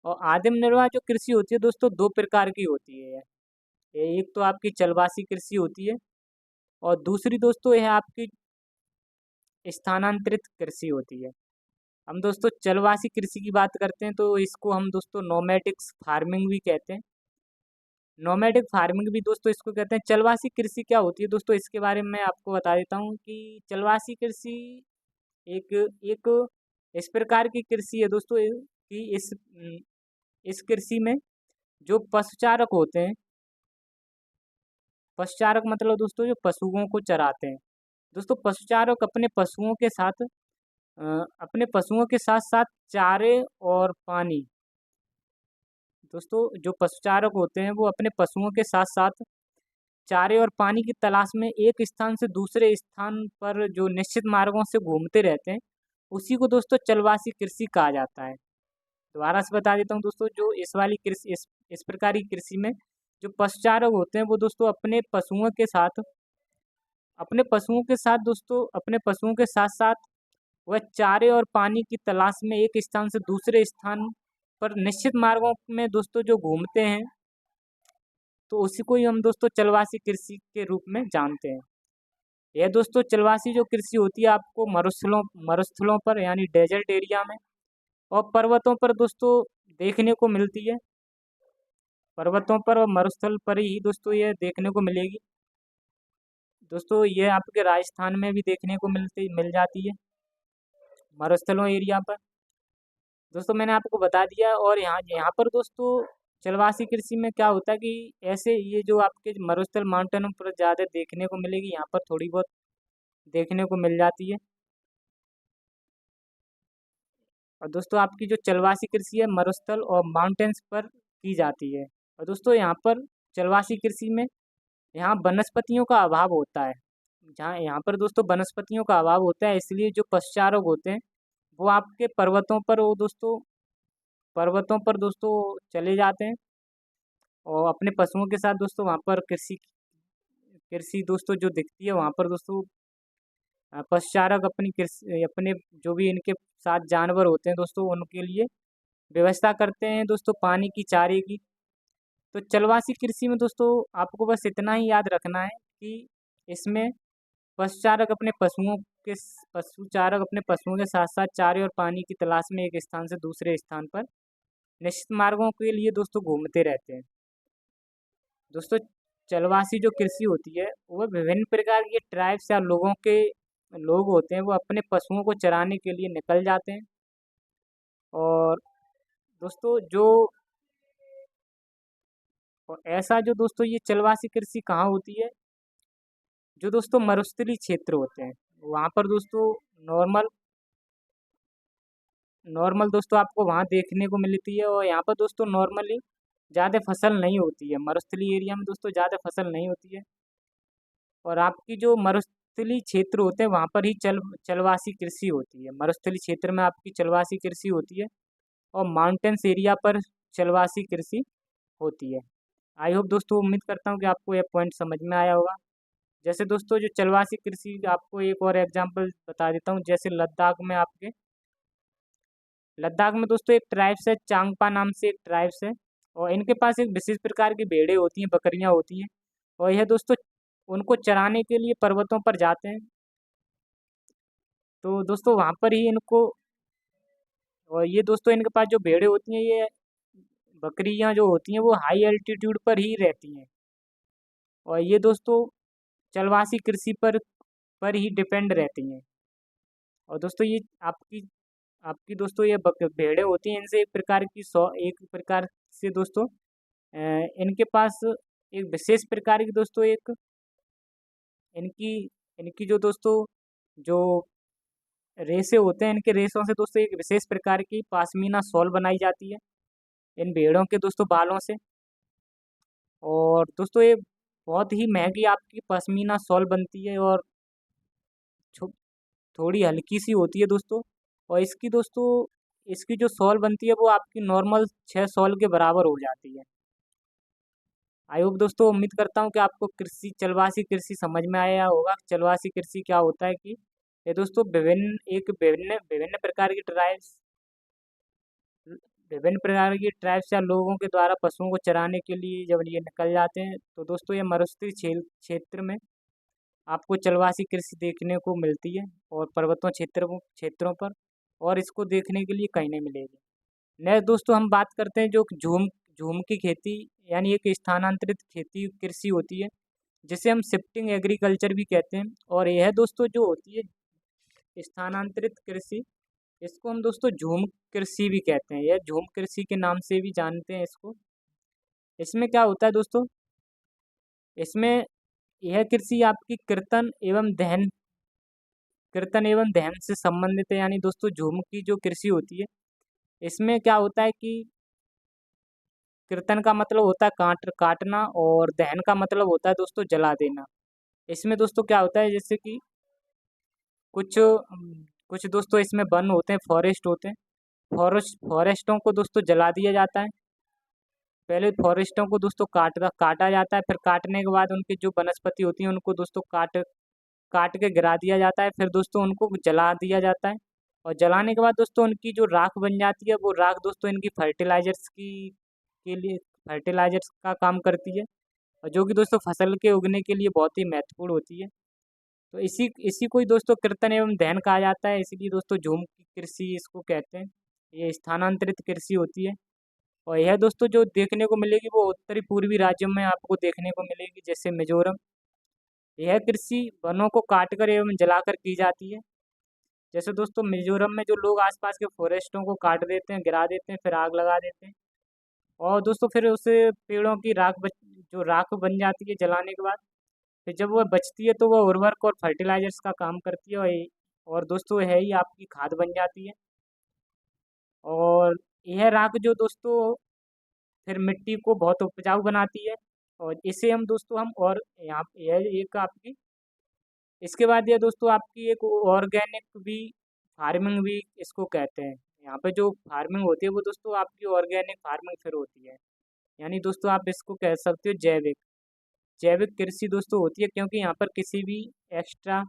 A: और आदिम निर्वाह जो कृषि होती है दोस्तों दो प्रकार की होती है। एक तो आपकी चलवासी कृषि होती है, और दूसरी दोस्तों यह आपकी स्थानांतरित कृषि होती है। हम दोस्तों चलवासी कृषि की बात करते हैं तो इसको हम दोस्तों नोमैटिक्स फार्मिंग भी कहते हैं। नोमैटिक फार्मिंग भी दोस्तों इसको कहते हैं। चलवासी कृषि क्या होती है दोस्तों, इसके बारे में मैं आपको बता देता हूँ कि चलवासी कृषि एक एक इस प्रकार की कृषि है दोस्तों कि इस कृषि में जो पशुचारक होते हैं, पशुचारक मतलब दोस्तों जो पशुओं को चराते हैं। दोस्तों पशुचारक अपने पशुओं के साथ साथ चारे और पानी, दोस्तों जो पशुचारक होते हैं वो अपने पशुओं के साथ साथ चारे और पानी की तलाश में एक स्थान से दूसरे स्थान पर जो निश्चित मार्गों से घूमते रहते हैं, उसी को दोस्तों चलवासी कृषि कहा जाता है। दोबारा से बता देता हूँ दोस्तों, जो इस प्रकार की कृषि में जो पशुचारक होते हैं वो दोस्तों अपने पशुओं के साथ साथ वह चारे और पानी की तलाश में एक स्थान से दूसरे स्थान पर निश्चित मार्गों में दोस्तों जो घूमते हैं, तो उसी को ही हम दोस्तों चलवासी कृषि के रूप में जानते हैं। यह दोस्तों जलवासी जो कृषि होती है आपको मरुस्थलों पर यानी डेजर्ट एरिया में और पर्वतों पर दोस्तों देखने को मिलती है। पर्वतों पर और मरुस्थल पर ही दोस्तों ये देखने को मिलेगी। दोस्तों ये आपके राजस्थान में भी देखने को मिल जाती है मरुस्थलों एरिया पर। दोस्तों मैंने आपको बता दिया। और यहाँ यहाँ पर दोस्तों जलवासी कृषि में क्या होता है कि ऐसे ये जो आपके मरुस्थल माउंटेनों पर ज़्यादा देखने को मिलेगी, यहाँ पर थोड़ी बहुत देखने को मिल जाती है। और दोस्तों आपकी जो जलवासी कृषि है मरुस्थल और माउंटेन्स पर की जाती है। और दोस्तों यहाँ पर जलवासी कृषि में यहाँ वनस्पतियों का अभाव होता है। जहाँ यहाँ पर दोस्तों वनस्पतियों का अभाव होता है, इसलिए जो पशुचारक होते हैं वो आपके पर्वतों पर दोस्तों चले जाते हैं और अपने पशुओं के साथ दोस्तों वहाँ पर कृषि कृषि दोस्तों जो दिखती है वहाँ पर दोस्तों पशुचारक अपने जो भी इनके साथ जानवर होते हैं दोस्तों उनके लिए व्यवस्था करते हैं दोस्तों पानी की, चारे की। तो जलवासी कृषि में दोस्तों आपको बस इतना ही याद रखना है कि इसमें पशुचारक अपने पशुचारक अपने पशुओं के साथ साथ चारे और पानी की तलाश में एक स्थान से दूसरे स्थान पर निश्चित मार्गों के लिए दोस्तों घूमते रहते हैं। दोस्तों जलवासी जो कृषि होती है वह विभिन्न प्रकार के ट्राइब्स या लोग होते हैं, वो अपने पशुओं को चराने के लिए निकल जाते हैं। और दोस्तों ऐसा जो दोस्तों ये जलवासी कृषि कहाँ होती है, जो दोस्तों मरुस्थलीय क्षेत्र होते हैं वहाँ पर दोस्तों नॉर्मल नॉर्मल दोस्तों आपको वहाँ देखने को मिलती है। और यहाँ पर दोस्तों नॉर्मली ज़्यादा फसल नहीं होती है, मरुस्थलीय एरिया में दोस्तों ज़्यादा फसल नहीं होती है। और आपकी जो मरुस्थलीय क्षेत्र होते हैं वहाँ पर ही जलवासी कृषि होती है। मरुस्थलीय क्षेत्र में आपकी जलवासी कृषि होती है और माउंटेन्स एरिया पर जलवासी कृषि होती है। आई होप दोस्तों, उम्मीद करता हूँ कि आपको यह पॉइंट समझ में आया होगा। जैसे दोस्तों जो जलवासी कृषि, आपको एक और एग्जांपल बता देता हूँ। जैसे लद्दाख में दोस्तों एक ट्राइब्स है, चांगपा नाम से एक ट्राइब्स है। और इनके पास एक विशेष प्रकार की भेड़ें होती हैं, बकरियां होती हैं। और यह दोस्तों उनको चराने के लिए पर्वतों पर जाते हैं। तो दोस्तों वहाँ पर ही इनको और ये दोस्तों इनके पास जो भेड़ें होती हैं, ये बकरियां जो होती हैं वो हाई एल्टीट्यूड पर ही रहती हैं। और ये दोस्तों जलवासी कृषि पर ही डिपेंड रहती हैं। और दोस्तों ये आपकी आपकी दोस्तों ये भेड़ें होती हैं, इनसे एक प्रकार से दोस्तों इनके पास एक विशेष प्रकार की दोस्तों एक इनकी इनकी जो दोस्तों जो रेसे होते हैं, इनके रेसों से दोस्तों एक विशेष प्रकार की पाशमीना शॉल बनाई जाती है इन भेड़ों के दोस्तों बालों से। और दोस्तों ये बहुत ही महंगी आपकी पश्मीना शॉल बनती है और छो- थोड़ी हल्की सी होती है दोस्तों। और इसकी जो शॉल बनती है वो आपकी नॉर्मल 6 शॉल के बराबर हो जाती है। आई होप दोस्तों, उम्मीद करता हूँ कि आपको जलवासी कृषि समझ में आया होगा। जलवासी कृषि क्या होता है कि ये दोस्तों विभिन्न विभिन्न प्रकार की ट्राइब्स विभिन्न प्रकार की ट्राइब्स या लोगों के द्वारा पशुओं को चराने के लिए जब ये निकल जाते हैं, तो दोस्तों ये मरुस्थलीय क्षेत्र में आपको जलवासी कृषि देखने को मिलती है और पर्वतों क्षेत्रों पर। और इसको देखने के लिए कहीं नहीं मिलेगी। नेक्स्ट दोस्तों हम बात करते हैं जो झूम झूम की खेती, यानी एक स्थानांतरित खेती कृषि होती है, जिसे हम शिफ्टिंग एग्रीकल्चर भी कहते हैं। और यह दोस्तों जो होती है स्थानांतरित कृषि, इसको हम दोस्तों झूम कृषि भी कहते हैं, यह झूम कृषि के नाम से भी जानते हैं इसको। इसमें क्या होता है दोस्तों, इसमें यह कृषि आपकी कीर्तन एवं दहन से संबंधित है। यानी दोस्तों झूम की जो कृषि होती है, इसमें क्या होता है कि कीर्तन का मतलब होता है काटना और दहन का मतलब होता है दोस्तों जला देना। इसमें दोस्तों क्या होता है, जैसे कि कुछ दोस्तों इसमें वन होते हैं, फॉरेस्ट होते हैं। फॉरेस्टों को दोस्तों जला दिया जाता है। पहले फॉरेस्टों को दोस्तों काटा जाता है, फिर काटने के बाद उनकी जो वनस्पति होती है उनको दोस्तों काट काट के गिरा दिया जाता है। फिर दोस्तों उनको जला दिया जाता है। और जलाने के बाद दोस्तों उनकी जो राख बन जाती है, वो राख दोस्तों इनकी के लिए फर्टिलाइजर्स का काम करती है। और जो कि दोस्तों फसल के उगने के लिए बहुत ही महत्वपूर्ण होती है। तो इसी इसी को ही दोस्तों कीर्तन एवं ध्यान कहा जाता है, इसीलिए दोस्तों झूम की कृषि इसको कहते हैं। ये स्थानांतरित कृषि होती है और यह दोस्तों जो देखने को मिलेगी वो उत्तरी पूर्वी राज्यों में आपको देखने को मिलेगी, जैसे मिजोरम। यह कृषि वनों को काटकर एवं जलाकर की जाती है। जैसे दोस्तों मिजोरम में जो लोग आसपास के फॉरेस्टों को काट देते हैं, गिरा देते हैं, फिर आग लगा देते हैं और दोस्तों फिर उससे पेड़ों की जो राख बन जाती है जलाने के बाद, फिर जब वह बचती है तो वह उर्वरक और फर्टिलाइजर्स का काम करती है और दोस्तों है ही आपकी खाद बन जाती है। और यह राख जो दोस्तों फिर मिट्टी को बहुत उपजाऊ बनाती है और इसे हम दोस्तों हम और यहाँ यह एक आपकी इसके बाद यह दोस्तों आपकी एक ऑर्गेनिक भी फार्मिंग भी इसको कहते हैं। यहाँ पे जो फार्मिंग होती है वो दोस्तों आपकी ऑर्गेनिक फार्मिंग फिर होती है, यानी दोस्तों आप इसको कह सकते हो जैविक जैविक कृषि दोस्तों होती है, क्योंकि यहाँ पर किसी भी एक्स्ट्रा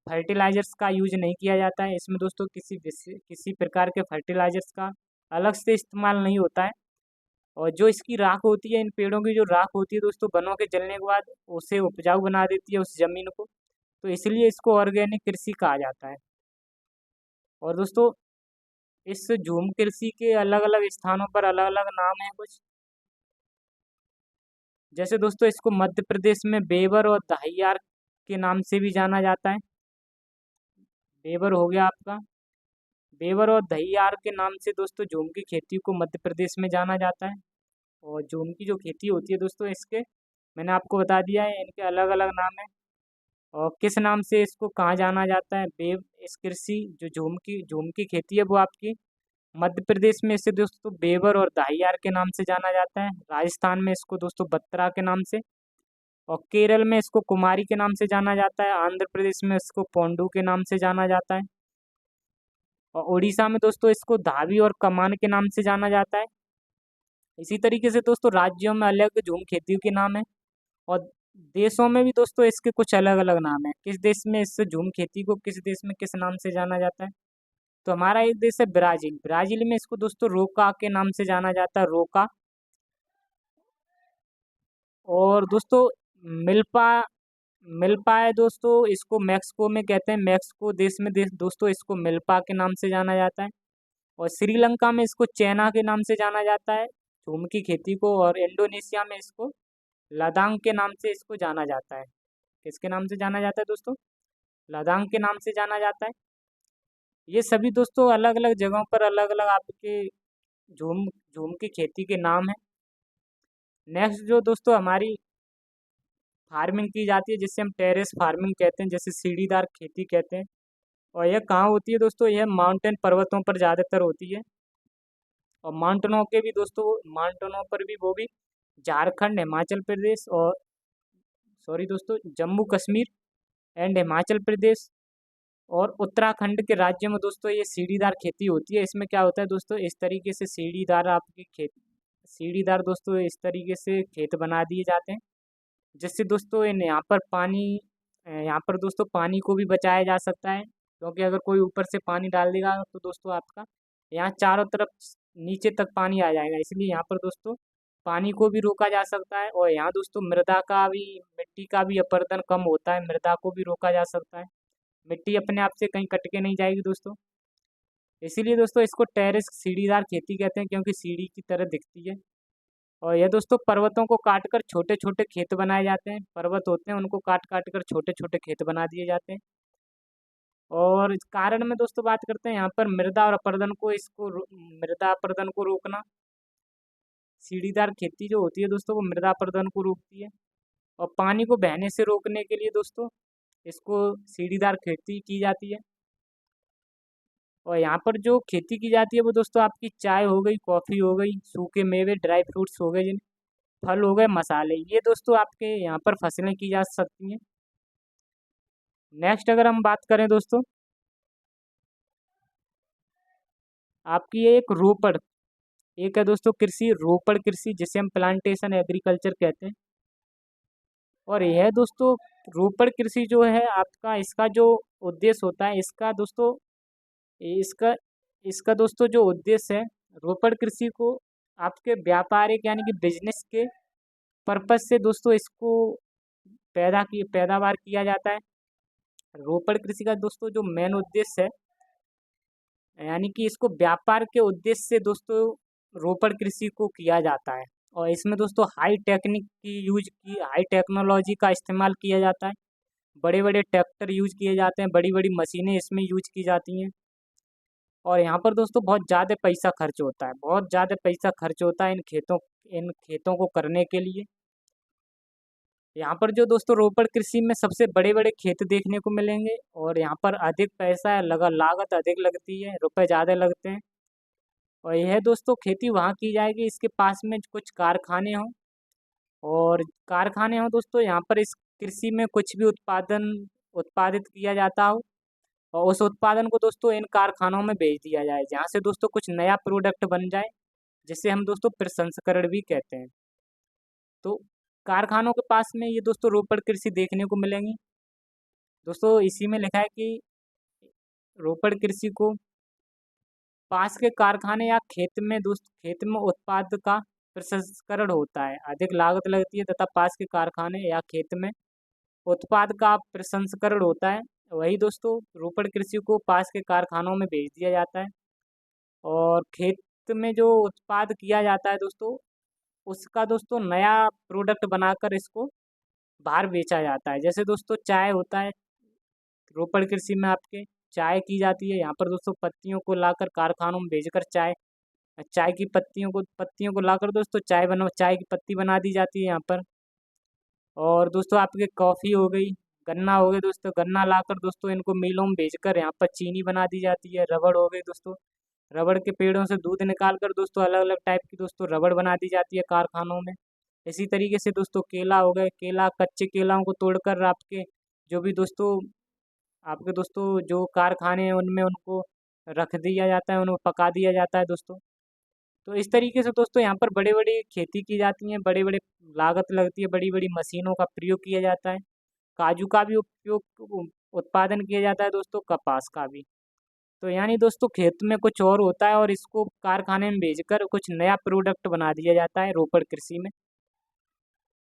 A: फर्टिलाइजर्स का यूज नहीं किया जाता है। इसमें दोस्तों किसी प्रकार के फर्टिलाइजर्स का अलग से इस्तेमाल नहीं होता है और जो इसकी राख होती है, इन पेड़ों की जो राख होती है दोस्तों वनों के जलने के बाद उसे उपजाऊ बना देती है उस जमीन को, तो इसलिए इसको ऑर्गेनिक कृषि कहा जाता है। और दोस्तों इस झूम कृषि के अलग अलग स्थानों पर अलग अलग नाम है कुछ, जैसे दोस्तों इसको मध्य प्रदेश में बेवर और दाहियार के नाम से भी जाना जाता है। बेवर हो गया आपका, बेवर और दहियार के नाम से दोस्तों झूम की खेती को मध्य प्रदेश में जाना जाता है। और झूम की जो खेती होती है दोस्तों इसके मैंने आपको बता दिया है, इनके अलग अलग नाम है और किस नाम से इसको कहाँ जाना जाता है। इस कृषि जो झूम की खेती है वो आपकी मध्य प्रदेश में इसे दोस्तों बेवर और दाहियार के नाम से जाना जाता है। राजस्थान में इसको दोस्तों बत्रा के नाम से, और केरल में इसको कुमारी के नाम से जाना जाता है। आंध्र प्रदेश में इसको पोंडू के नाम से जाना जाता है और उड़ीसा में दोस्तों इसको धावी और कमान के नाम से जाना जाता है। इसी तरीके से दोस्तों राज्यों में अलग झूम खेतियों के नाम है और देशों में भी दोस्तों इसके कुछ अलग अलग नाम है। किस देश में इस झूम खेती को किस देश में किस नाम से जाना जाता है, तो हमारा एक देश है ब्राज़ील। ब्राज़ील में इसको दोस्तों रोका के नाम से जाना जाता है, रोका। और दोस्तों मिल्पा मिल्पा है दोस्तों, इसको मैक्सिको में कहते हैं, मैक्सिको देश में दोस्तों इसको मिल्पा के नाम से जाना जाता है। और श्रीलंका में इसको चैना के नाम से जाना जाता है झूम की खेती को, और इंडोनेशिया में इसको लदांग के नाम से इसको जाना जाता है। किसके नाम से जाना जाता है दोस्तों? लदांग के नाम से जाना जाता है। ये सभी दोस्तों अलग अलग जगहों पर अलग अलग आपके झूम झूम की खेती के नाम है। नेक्स्ट जो दोस्तों हमारी फार्मिंग की जाती है जिससे हम टेरेस फार्मिंग कहते हैं, जैसे सीढ़ीदार खेती कहते हैं, और यह कहाँ होती है दोस्तों? यह माउंटेन पर्वतों पर ज़्यादातर होती है। और माउंटेनों पर भी वो भी झारखंड, हिमाचल प्रदेश और सॉरी दोस्तों जम्मू कश्मीर एंड हिमाचल प्रदेश और उत्तराखंड के राज्य में दोस्तों ये सीढ़ीदार खेती होती है। इसमें क्या होता है दोस्तों, इस तरीके से सीढ़ीदार दोस्तों इस तरीके से खेत बना दिए जाते हैं जिससे दोस्तों यहाँ पर दोस्तों पानी को भी बचाया जा सकता है, क्योंकि अगर कोई ऊपर से पानी डाल देगा तो दोस्तों आपका यहाँ चारों तरफ नीचे तक पानी आ जाएगा, इसलिए यहाँ पर दोस्तों पानी को भी रोका जा सकता है। और यहाँ दोस्तों मिट्टी का भी अपरदन कम होता है, मृदा को भी रोका जा सकता है, मिट्टी अपने आप से कहीं कट के नहीं जाएगी दोस्तों। इसीलिए दोस्तों इसको टेरेस सीढ़ीदार खेती कहते हैं, क्योंकि सीढ़ी की तरह दिखती है। और यह दोस्तों पर्वतों को काट कर छोटे छोटे खेत बनाए जाते हैं, पर्वत होते हैं उनको काट काट कर छोटे छोटे खेत बना दिए जाते हैं। और इस कारण में दोस्तों बात करते हैं यहाँ पर मृदा अपरदन को रोकना। सीढ़ीदार खेती जो होती है दोस्तों वो मृदा अपरदन को रोकती है, और पानी को बहने से रोकने के लिए दोस्तों इसको सीढ़ीदार खेती की जाती है। और यहाँ पर जो खेती की जाती है वो दोस्तों आपकी चाय हो गई, कॉफ़ी हो गई, सूखे मेवे, ड्राई फ्रूट्स हो गए, जिन फल हो गए, मसाले, ये दोस्तों आपके यहाँ पर फसलें की जा सकती हैं। नेक्स्ट अगर हम बात करें दोस्तों, आपकी ये एक है दोस्तों कृषि रोपड़ कृषि, जिसे हम प्लांटेशन एग्रीकल्चर कहते हैं। और यह दोस्तों रोपड़ कृषि जो है आपका, इसका जो उद्देश्य होता है, इसका इसका दोस्तों जो उद्देश्य है, रोपड़ कृषि को आपके व्यापारिक यानी कि बिजनेस के पर्पज से दोस्तों इसको पैदावार किया जाता है। रोपड़ कृषि का दोस्तों जो मेन उद्देश्य है, यानी कि इसको व्यापार के उद्देश्य से दोस्तों रोपड़ कृषि को किया जाता है। और इसमें दोस्तों हाई टेक्नोलॉजी का इस्तेमाल किया जाता है। बड़े बड़े ट्रैक्टर यूज किए जाते हैं, बड़ी बड़ी मशीनें इसमें यूज की जाती हैं। और यहाँ पर दोस्तों बहुत ज़्यादा पैसा खर्च होता है, बहुत ज़्यादा पैसा खर्च होता है इन खेतों को करने के लिए। यहाँ पर जो दोस्तों रोपड़ कृषि में सबसे बड़े बड़े खेत देखने को मिलेंगे, और यहाँ पर अधिक पैसा है, लागत अधिक लगती है, रुपए ज़्यादा लगते हैं। और यह दोस्तों खेती वहाँ की जाएगी इसके पास में कुछ कारखाने हों, और कारखाने हों दोस्तों यहाँ पर इस कृषि में कुछ भी उत्पादित किया जाता हो, और उस उत्पादन को दोस्तों इन कारखानों में भेज दिया जाए, जहाँ से दोस्तों कुछ नया प्रोडक्ट बन जाए, जिसे हम दोस्तों प्रसंस्करण भी कहते हैं। तो कारखानों के पास में ये दोस्तों रोपड़ कृषि देखने को मिलेंगी। दोस्तों इसी में लिखा है कि रोपड़ कृषि को पास के कारखाने या खेत में उत्पाद का प्रसंस्करण होता है, अधिक लागत लगती है, तथा पास के कारखाने या खेत में उत्पाद का प्रसंस्करण होता है। वही दोस्तों रोपड़ कृषि को पास के कारखानों में भेज दिया जाता है, और खेत में जो उत्पाद किया जाता है दोस्तों, उसका दोस्तों नया प्रोडक्ट बनाकर इसको बाहर बेचा जाता है। जैसे दोस्तों चाय होता है, रोपड़ कृषि में आपके चाय की जाती है। यहाँ पर दोस्तों पत्तियों को लाकर कारखानों में भेजकर चाय की पत्तियों को लाकर दोस्तों चाय की पत्ती बना दी जाती है यहाँ पर। और दोस्तों आपके कॉफ़ी हो गई, गन्ना हो गए दोस्तों, गन्ना लाकर दोस्तों इनको मिलों में भेजकर यहाँ पर चीनी बना दी जाती है। रबड़ हो गई दोस्तों, रबड़ के पेड़ों से दूध निकाल कर दोस्तों अलग अलग टाइप की दोस्तों रबड़ बना दी जाती है कारखानों में। इसी तरीके से दोस्तों केला हो गए, कच्चे केलाओं को तोड़कर जो भी दोस्तों आपके दोस्तों जो कारखाने हैं उनमें उनको रख दिया जाता है, उनको पका दिया जाता है दोस्तों। तो इस तरीके से दोस्तों यहाँ पर बड़े बड़े खेती की जाती हैं, बड़े बड़े लागत लगती है, बड़ी बड़ी मशीनों का प्रयोग किया जाता है। काजू का भी उत्पादन किया जाता है दोस्तों, कपास का भी। तो यानी दोस्तों खेत में कुछ और होता है, और इसको कारखाने में भेजकर कुछ नया प्रोडक्ट बना दिया जाता है रोपड़ कृषि में।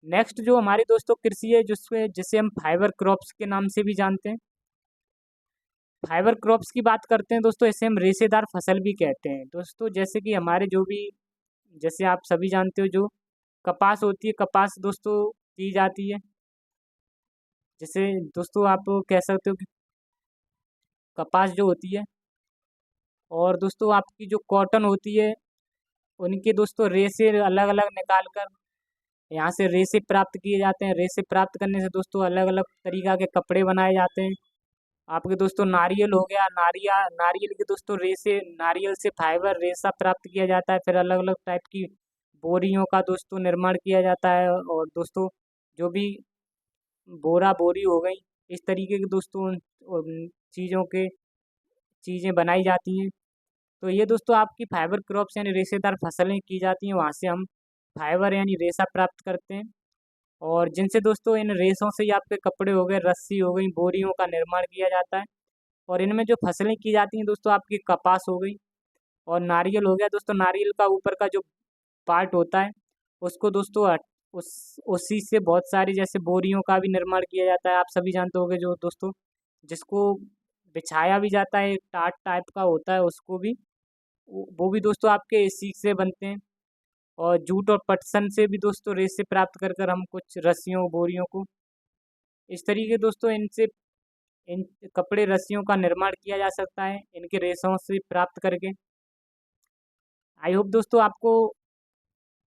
A: नेक्स्ट जो हमारी दोस्तों कृषि है, जिसे हम फाइबर क्रॉप्स के नाम से भी जानते हैं। फाइबर क्रॉप्स की बात करते हैं दोस्तों, इसे हम रेशेदार फसल भी कहते हैं दोस्तों। जैसे कि हमारे जैसे आप सभी जानते हो, जो कपास होती है, कपास दोस्तों की जाती है। जैसे दोस्तों आप कह सकते हो कि कपास जो होती है, और दोस्तों आपकी जो कॉटन होती है, उनके दोस्तों रेशे अलग अलग निकाल कर यहाँ से रेशे प्राप्त किए जाते हैं। रेशे प्राप्त करने से दोस्तों अलग अलग तरीका के कपड़े बनाए जाते हैं। आपके दोस्तों नारियल हो गया, नारियल के दोस्तों नारियल से फाइबर रेशा प्राप्त किया जाता है। फिर अलग अलग टाइप की बोरियों का दोस्तों निर्माण किया जाता है, और दोस्तों जो भी बोरी हो गई, इस तरीके के दोस्तों उन चीज़ों के चीज़ें बनाई जाती हैं। तो ये दोस्तों आपकी फाइबर क्रॉप्स यानी रेशेदार फसलें की जाती हैं, वहाँ से हम फाइबर यानी रेशा प्राप्त करते हैं, और जिनसे दोस्तों इन रेशों से ही आपके कपड़े हो गए, रस्सी हो गई, बोरियों का निर्माण किया जाता है। और इनमें जो फसलें की जाती हैं दोस्तों, आपकी कपास हो गई और नारियल हो गया दोस्तों। नारियल का ऊपर का जो पार्ट होता है, उसको दोस्तों उसी से बहुत सारी जैसे बोरियों का भी निर्माण किया जाता है। आप सभी जानते होंगे जो दोस्तों, जिसको बिछाया भी जाता है, एक टाट टाइप का होता है, उसको भी वो भी दोस्तों आपके इसी से बनते हैं। और जूट और पटसन से भी दोस्तों रेशे प्राप्त कर कर हम कुछ रस्सियों बोरियों को इस तरीके दोस्तों इन कपड़े रस्सियों का निर्माण किया जा सकता है इनके रेशों से प्राप्त करके। आई होप दोस्तों आपको,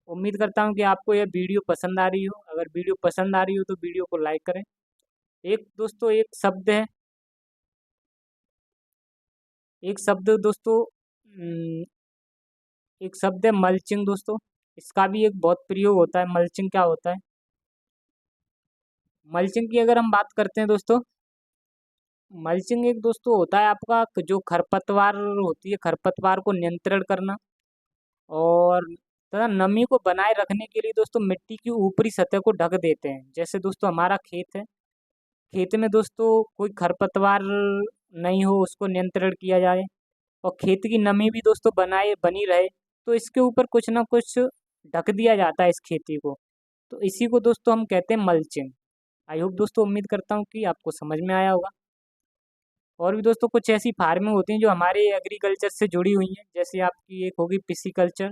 A: उम्मीद करता हूँ कि आपको यह वीडियो पसंद आ रही हो। अगर वीडियो पसंद आ रही हो तो वीडियो को लाइक करें। एक दोस्तों एक शब्द दोस्तों अम, एक शब्द है मल्चिंग दोस्तों। इसका भी एक बहुत प्रयोग होता है। मल्चिंग क्या होता है? मल्चिंग की अगर हम बात करते हैं दोस्तों, मल्चिंग एक दोस्तों होता है आपका जो खरपतवार होती है, खरपतवार को नियंत्रण करना, और तथा नमी को बनाए रखने के लिए दोस्तों मिट्टी की ऊपरी सतह को ढक देते हैं। जैसे दोस्तों हमारा खेत है, खेत में दोस्तों कोई खरपतवार नहीं हो, उसको नियंत्रण किया जाए, और खेत की नमी भी दोस्तों बनाए बनी रहे, तो इसके ऊपर कुछ ना कुछ ढक दिया जाता है इस खेती को। तो इसी को दोस्तों हम कहते हैं मल्चिंग। आई होप दोस्तों, उम्मीद करता हूँ कि आपको समझ में आया होगा। और भी दोस्तों कुछ ऐसी फार्मिंग होती हैं जो हमारे एग्रीकल्चर से जुड़ी हुई हैं, जैसे आपकी एक होगी पिसीकल्चर।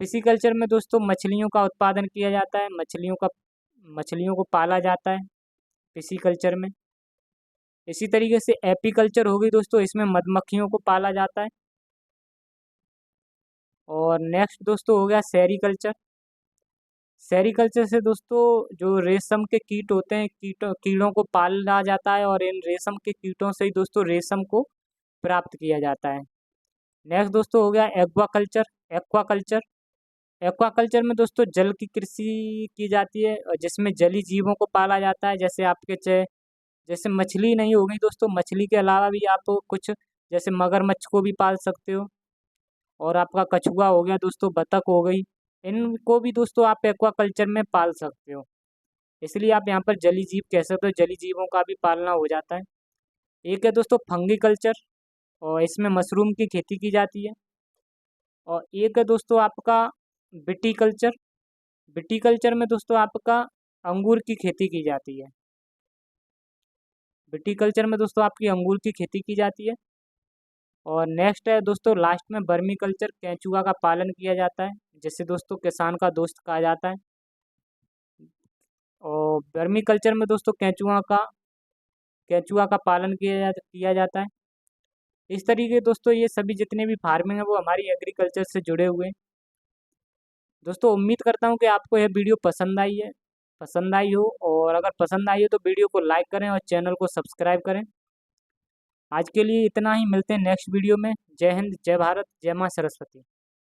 A: पिसीकल्चर में दोस्तों मछलियों का उत्पादन किया जाता है, मछलियों को पाला जाता है पिसीकल्चर में। इसी तरीके से एपीकल्चर होगी दोस्तों, इसमें मधुमक्खियों को पाला जाता है। और नेक्स्ट दोस्तों हो गया सेरीकल्चर। सेरीकल्चर से दोस्तों जो रेशम के कीट होते हैं, कीड़ों को पाला जाता है और इन रेशम के कीटों से ही दोस्तों रेशम को प्राप्त किया जाता है। नेक्स्ट दोस्तों हो गया एक्वाकल्चर। एक्वाकल्चर एक्वाकल्चर में दोस्तों जल की कृषि की जाती है और जिसमें जली जीवों को पाला जाता है, जैसे आपके जैसे मछली नहीं हो गई दोस्तों, मछली के अलावा भी आप कुछ जैसे मगरमच्छ को भी पाल सकते हो। और आपका कछुआ हो गया दोस्तों, बतख हो गई, इनको भी दोस्तों आप एक्वाकल्चर में पाल सकते हो। इसलिए आप यहाँ पर जली जीव कह सकते हो, जली जीवों का भी पालना हो जाता है। एक है दोस्तों फंगी कल्चर, और इसमें मशरूम की खेती की जाती है। और एक है दोस्तों आपका विटीकल्चर। विटीकल्चर में दोस्तों आपका अंगूर की खेती की जाती है। विटीकल्चर में दोस्तों आपकी अंगूर की खेती की जाती है। और नेक्स्ट है दोस्तों लास्ट में वर्मी कल्चर, केंचुआ का पालन किया जाता है, जिसे दोस्तों किसान का दोस्त कहा जाता है। और वर्मी कल्चर में दोस्तों केंचुआ का पालन किया जाता है। इस तरीके दोस्तों ये सभी जितने भी फार्मिंग है वो हमारी एग्रीकल्चर से जुड़े हुए हैं। दोस्तों उम्मीद करता हूँ कि आपको यह वीडियो पसंद आई हो, और अगर पसंद आई हो तो वीडियो को लाइक करें और चैनल को सब्सक्राइब करें। आज के लिए इतना ही, मिलते हैं नेक्स्ट वीडियो में। जय हिंद, जय भारत, जय माँ सरस्वती।